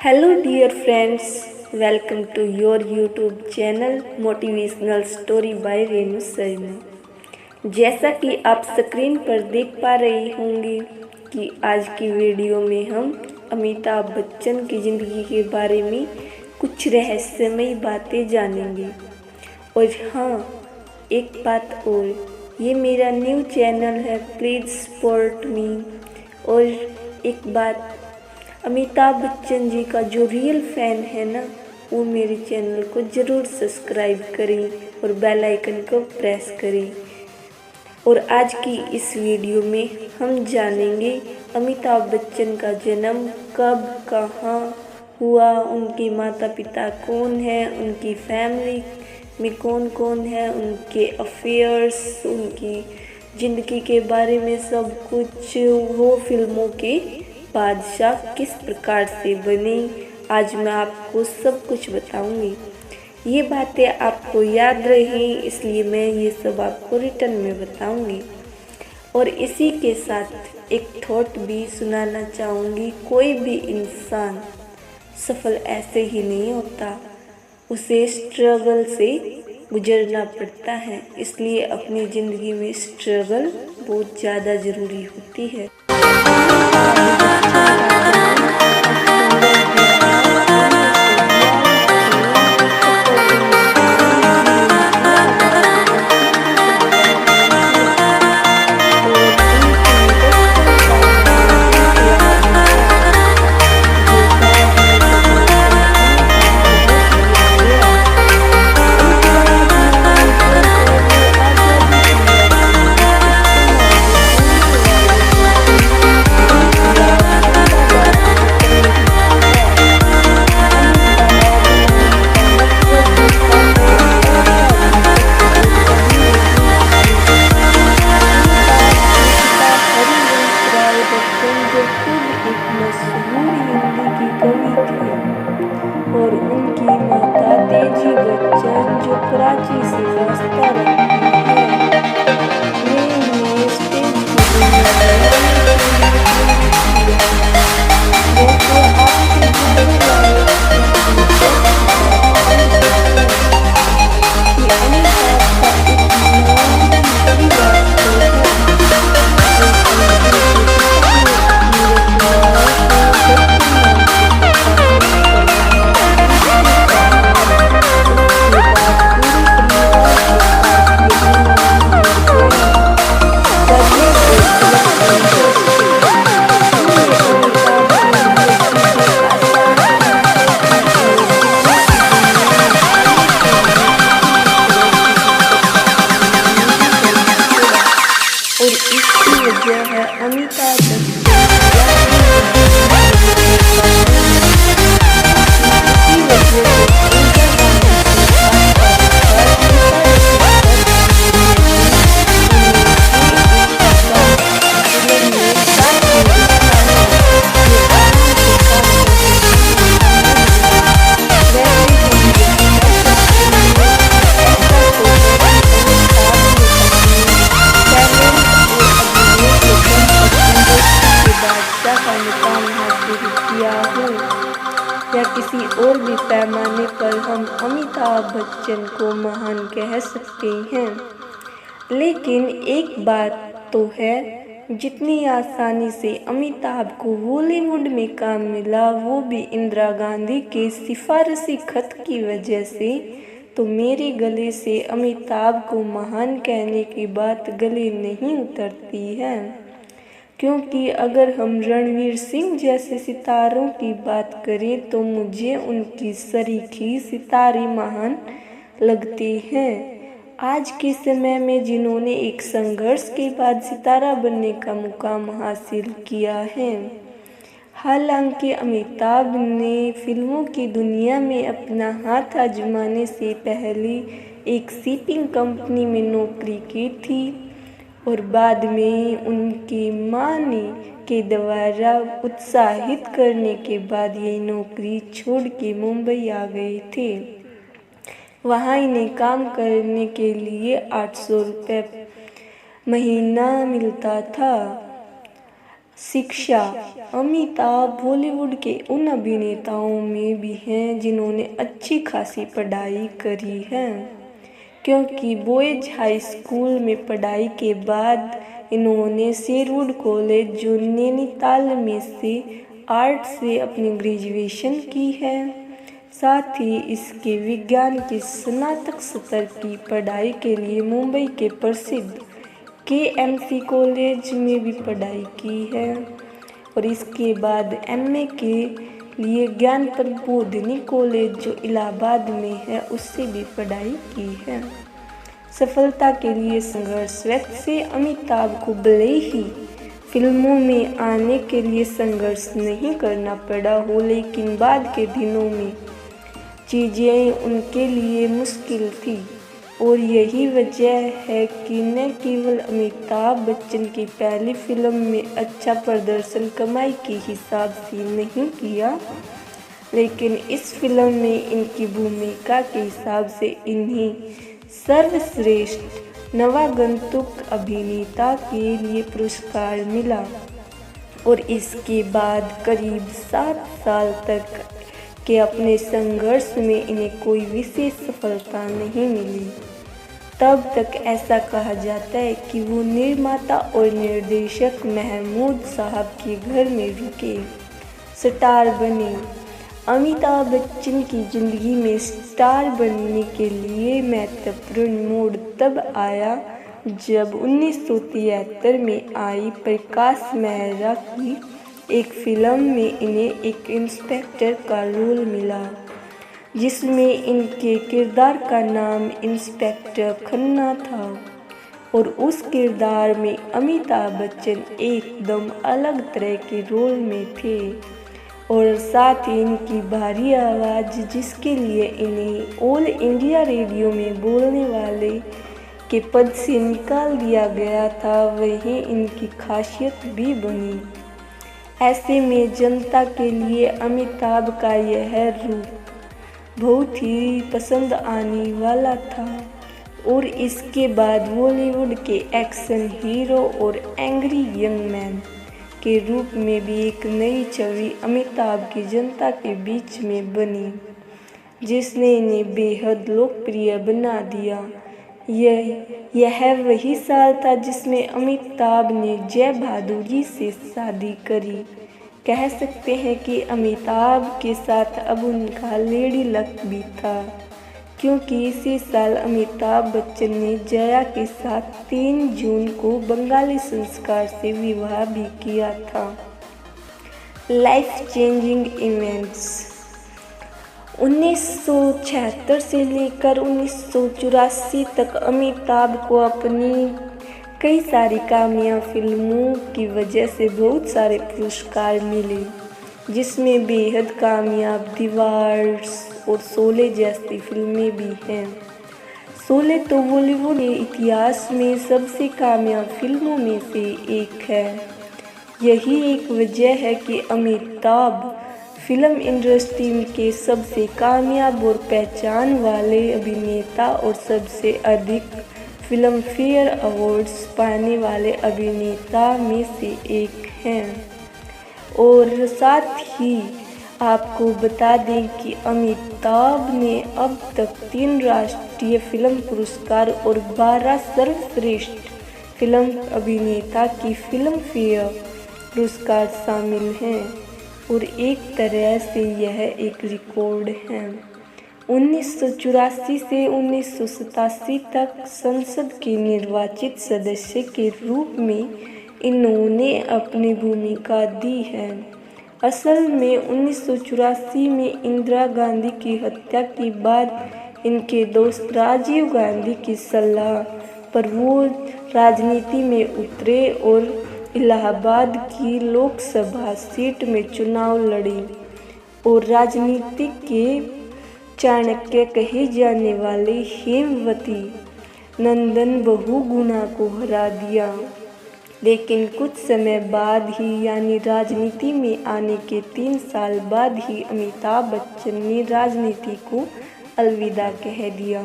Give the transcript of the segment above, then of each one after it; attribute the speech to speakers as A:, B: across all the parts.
A: Hello dear friends, welcome to your YouTube channel motivational story by Renu Sharma. जैसा कि आप screen पर देख पा रहे होंगे कि आज की वीडियो में हम अमिताभ बच्चन की ज़िंदगी के बारे में कुछ रहस्यमयी बातें जानेंगे। और हाँ, एक बात और, ये मेरा न्यू चैनल है, प्लीज़ सपोर्ट मी। और एक बात, अमिताभ बच्चन जी का जो रियल फैन है ना, वो मेरे चैनल को ज़रूर सब्सक्राइब करें और बेल आइकन को प्रेस करें। और आज की इस वीडियो में हम जानेंगे अमिताभ बच्चन का जन्म कब कहाँ हुआ, उनके माता पिता कौन हैं, उनकी फैमिली में कौन कौन है, उनके अफेयर्स, उनकी ज़िंदगी के बारे में सब कुछ, वो फिल्मों के बादशाह किस प्रकार से बने, आज मैं आपको सब कुछ बताऊंगी। ये बातें आपको याद रहें, इसलिए मैं ये सब आपको रिटर्न में बताऊंगी। और इसी के साथ एक थॉट भी सुनाना चाहूँगी, कोई भी इंसान सफल ऐसे ही नहीं होता, उसे स्ट्रगल से गुजरना पड़ता है। इसलिए अपनी ज़िंदगी में स्ट्रगल बहुत ज़्यादा ज़रूरी होती है। और उनकी माता तेजी बच्चन जो कराची से वास्ता रखती है। वे स्टेज की दुनिया और इसकी वजह है अमिताभ या किसी और भी पैमाने पर हम अमिताभ बच्चन को महान कह सकते हैं। लेकिन एक बात तो है, जितनी आसानी से अमिताभ को बॉलीवुड में काम मिला, वो भी इंदिरा गांधी के सिफारशी खत की वजह से, तो मेरे गले से अमिताभ को महान कहने की बात गले नहीं उतरती है। क्योंकि अगर हम रणवीर सिंह जैसे सितारों की बात करें तो मुझे उनकी सरीखी सितारे महान लगते हैं। आज के समय में जिन्होंने एक संघर्ष के बाद सितारा बनने का मुकाम हासिल किया है। हालांकि अमिताभ ने फिल्मों की दुनिया में अपना हाथ आजमाने से पहले एक शिपिंग कंपनी में नौकरी की थी और बाद में उनकी मां के द्वारा उत्साहित करने के बाद ये नौकरी छोड़ के मुंबई आ गए थे। वहाँ इन्हें काम करने के लिए 800 रुपये महीना मिलता था। शिक्षा। अमिताभ बॉलीवुड के उन अभिनेताओं में भी हैं जिन्होंने अच्छी खासी पढ़ाई करी है, क्योंकि बॉयज हाई स्कूल में पढ़ाई के बाद इन्होंने शेरवुड कॉलेज जो नैनीताल में से आर्ट से अपनी ग्रेजुएशन की है। साथ ही इसके विज्ञान की स्नातक स्तर की पढ़ाई के लिए मुंबई के प्रसिद्ध KMC कॉलेज में भी पढ़ाई की है और इसके बाद MA के लिए ज्ञान प्रबोधिनी कॉलेज जो इलाहाबाद में है उससे भी पढ़ाई की है। सफलता के लिए संघर्ष। वैसे अमिताभ को भले ही फिल्मों में आने के लिए संघर्ष नहीं करना पड़ा हो, लेकिन बाद के दिनों में चीज़ें उनके लिए मुश्किल थी और यही वजह है कि न केवल अमिताभ बच्चन की पहली फिल्म में अच्छा प्रदर्शन कमाई के हिसाब से नहीं किया, लेकिन इस फिल्म में इनकी भूमिका के हिसाब से इन्हें सर्वश्रेष्ठ नवागंतुक अभिनेता के लिए पुरस्कार मिला और इसके बाद करीब 7 साल तक के अपने संघर्ष में इन्हें कोई विशेष सफलता नहीं मिली। तब तक ऐसा कहा जाता है कि वो निर्माता और निर्देशक महमूद साहब के घर में रुके स्टार बने। अमिताभ बच्चन की ज़िंदगी में स्टार बनने के लिए महत्वपूर्ण मोड़ तब आया जब 1973 में आई प्रकाश मेहरा की एक फिल्म में इन्हें एक इंस्पेक्टर का रोल मिला, जिसमें इनके किरदार का नाम इंस्पेक्टर खन्ना था और उस किरदार में अमिताभ बच्चन एकदम अलग तरह के रोल में थे और साथ ही इनकी भारी आवाज़, जिसके लिए इन्हें ऑल इंडिया रेडियो में बोलने वाले के पद से निकाल दिया गया था, वही इनकी खासियत भी बनी। ऐसे में जनता के लिए अमिताभ का यह रूप बहुत ही पसंद आने वाला था और इसके बाद बॉलीवुड के एक्शन हीरो और एंग्री यंग मैन के रूप में भी एक नई छवि अमिताभ की जनता के बीच में बनी, जिसने इन्हें बेहद लोकप्रिय बना दिया। यह वही साल था जिसमें अमिताभ ने जय बहादुर से शादी करी। कह सकते हैं कि अमिताभ के साथ अब उनका लेडी लक भी था, क्योंकि इसी साल अमिताभ बच्चन ने जया के साथ 3 जून को बंगाली संस्कार से विवाह भी किया था। Life changing events. 1976 से लेकर 1984 तक अमिताभ को अपनी कई सारी कामयाब फिल्मों की वजह से बहुत सारे पुरस्कार मिले, जिसमें बेहद कामयाब दीवार्स और शोले जैसी फिल्में भी हैं। शोले तो बॉलीवुड के इतिहास में सबसे कामयाब फिल्मों में से एक है। यही एक वजह है कि अमिताभ फिल्म इंडस्ट्री के सबसे कामयाब और पहचान वाले अभिनेता और सबसे अधिक फिल्म फेयर अवार्ड्स पाने वाले अभिनेता में से एक हैं। और साथ ही आपको बता दें कि अमिताभ ने अब तक 3 राष्ट्रीय फिल्म पुरस्कार और 12 सर्वश्रेष्ठ फिल्म अभिनेता की फिल्म फेयर पुरस्कार शामिल हैं और एक तरह से यह एक रिकॉर्ड है। 1984 से 1987 तक संसद के निर्वाचित सदस्य के रूप में इन्होंने अपनी भूमिका दी है। असल में 1984 में इंदिरा गांधी की हत्या के बाद इनके दोस्त राजीव गांधी की सलाह पर वो राजनीति में उतरे और इलाहाबाद की लोकसभा सीट में चुनाव लड़े और राजनीति के चाणक्य कहे जाने वाले हेमवती नंदन बहुगुणा को हरा दिया। लेकिन कुछ समय बाद ही, यानी राजनीति में आने के 3 साल बाद ही अमिताभ बच्चन ने राजनीति को अलविदा कह दिया।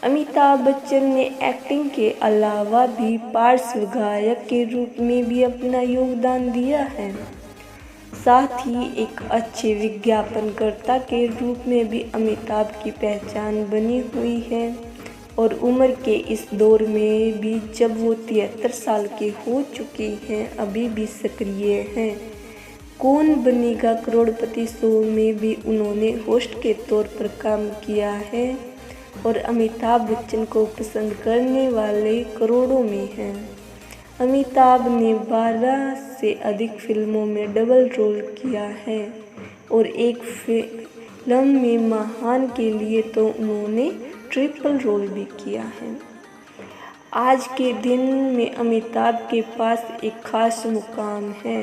A: अमिताभ बच्चन ने एक्टिंग के अलावा भी पार्श्व गायक के रूप में भी अपना योगदान दिया है। साथ ही एक अच्छे विज्ञापनकर्ता के रूप में भी अमिताभ की पहचान बनी हुई है और उम्र के इस दौर में भी जब वो 73 साल के हो चुके हैं अभी भी सक्रिय हैं। कौन बनेगा करोड़पति शो में भी उन्होंने होस्ट के तौर पर काम किया है और अमिताभ बच्चन को पसंद करने वाले करोड़ों में हैं। अमिताभ ने 12 से अधिक फिल्मों में डबल रोल किया है और एक फिल्म में महान के लिए तो उन्होंने ट्रिपल रोल भी किया है। आज के दिन में अमिताभ के पास एक खास मुकाम है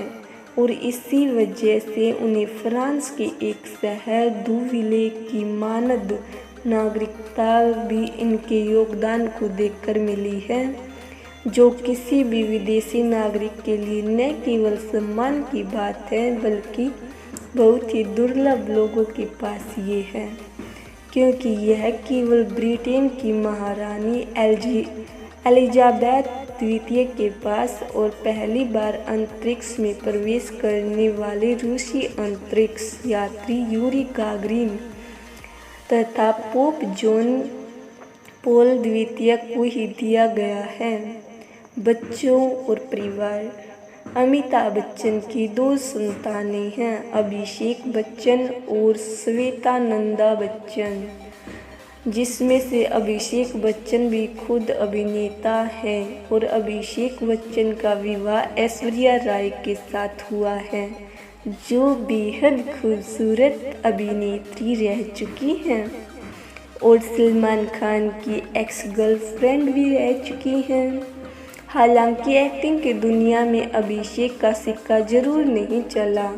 A: और इसी वजह से उन्हें फ्रांस के एक शहर दूविले की मानद नागरिकता भी इनके योगदान को देखकर मिली है, जो किसी भी विदेशी नागरिक के लिए न केवल सम्मान की बात है बल्कि बहुत ही दुर्लभ लोगों के पास ये है, क्योंकि यह केवल ब्रिटेन की महारानी एलिजाबेथ द्वितीय के पास और पहली बार अंतरिक्ष में प्रवेश करने वाले रूसी अंतरिक्ष यात्री यूरी गागरिन तथा पोप जॉन पॉल द्वितीय को ही दिया गया है। बच्चों और परिवार। अमिताभ बच्चन की 2 संतानें हैं, अभिषेक बच्चन और श्वेता नंदा बच्चन, जिसमें से अभिषेक बच्चन भी खुद अभिनेता हैं और अभिषेक बच्चन का विवाह ऐश्वर्या राय के साथ हुआ है, जो बेहद खूबसूरत अभिनेत्री रह चुकी हैं और सलमान खान की एक्स गर्लफ्रेंड भी रह चुकी हैं। हालांकि एक्टिंग की दुनिया में अभिषेक का सिक्का जरूर नहीं चला,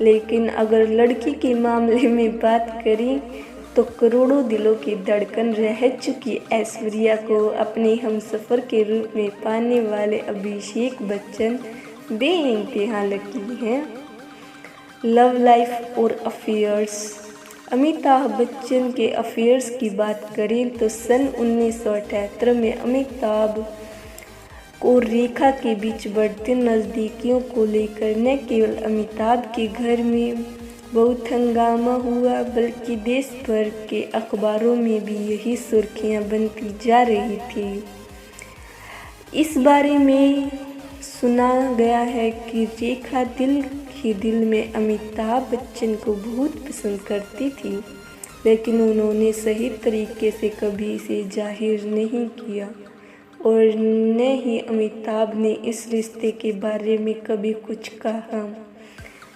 A: लेकिन अगर लड़की के मामले में बात करें तो करोड़ों दिलों की धड़कन रह चुकी ऐश्वर्या को अपने हमसफर के रूप में पाने वाले अभिषेक बच्चन बेइंतहा लकी हैं। लव लाइफ और अफेयर्स। अमिताभ बच्चन के अफेयर्स की बात करें तो सन 1978 में अमिताभ और रेखा के बीच बढ़ते नज़दीकियों को लेकर न केवल अमिताभ के घर में बहुत हंगामा हुआ बल्कि देश भर के अखबारों में भी यही सुर्खियां बनती जा रही थी। इस बारे में सुना गया है कि रेखा दिल ही दिल में अमिताभ बच्चन को बहुत पसंद करती थी, लेकिन उन्होंने सही तरीके से कभी इसे जाहिर नहीं किया और न ही अमिताभ ने इस रिश्ते के बारे में कभी कुछ कहा,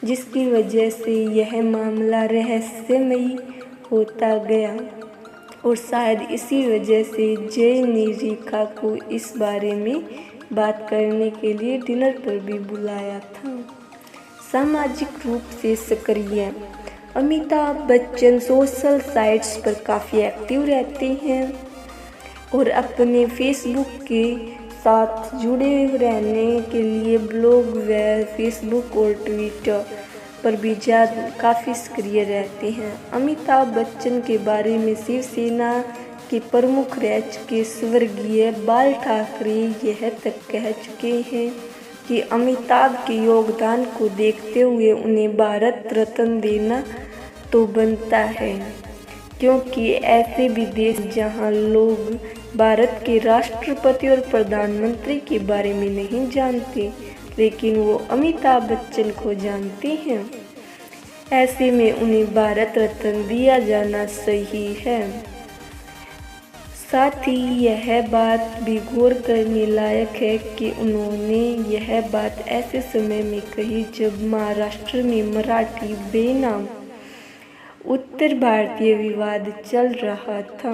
A: जिसकी वजह से यह मामला रहस्यमयी होता गया और शायद इसी वजह से जय ने रेखा को इस बारे में बात करने के लिए डिनर पर भी बुलाया था। सामाजिक रूप से सक्रिय। अमिताभ बच्चन सोशल साइट्स पर काफ़ी एक्टिव रहते हैं और अपने फेसबुक के साथ जुड़े रहने के लिए ब्लॉग व फेसबुक और ट्विटर पर भी काफ़ी सक्रिय रहते हैं। अमिताभ बच्चन के बारे में शिवसेना के प्रमुख रह चुके स्वर्गीय बाल ठाकरे यह तक कह चुके हैं कि अमिताभ के योगदान को देखते हुए उन्हें भारत रत्न देना तो बनता है, क्योंकि ऐसे भी देश जहां लोग भारत के राष्ट्रपति और प्रधानमंत्री के बारे में नहीं जानते, लेकिन वो अमिताभ बच्चन को जानते हैं। ऐसे में उन्हें भारत रत्न दिया जाना सही है। साथ ही यह बात भी गौर करने लायक है कि उन्होंने यह बात ऐसे समय में कही जब महाराष्ट्र में मराठी बेनाम उत्तर भारतीय विवाद चल रहा था।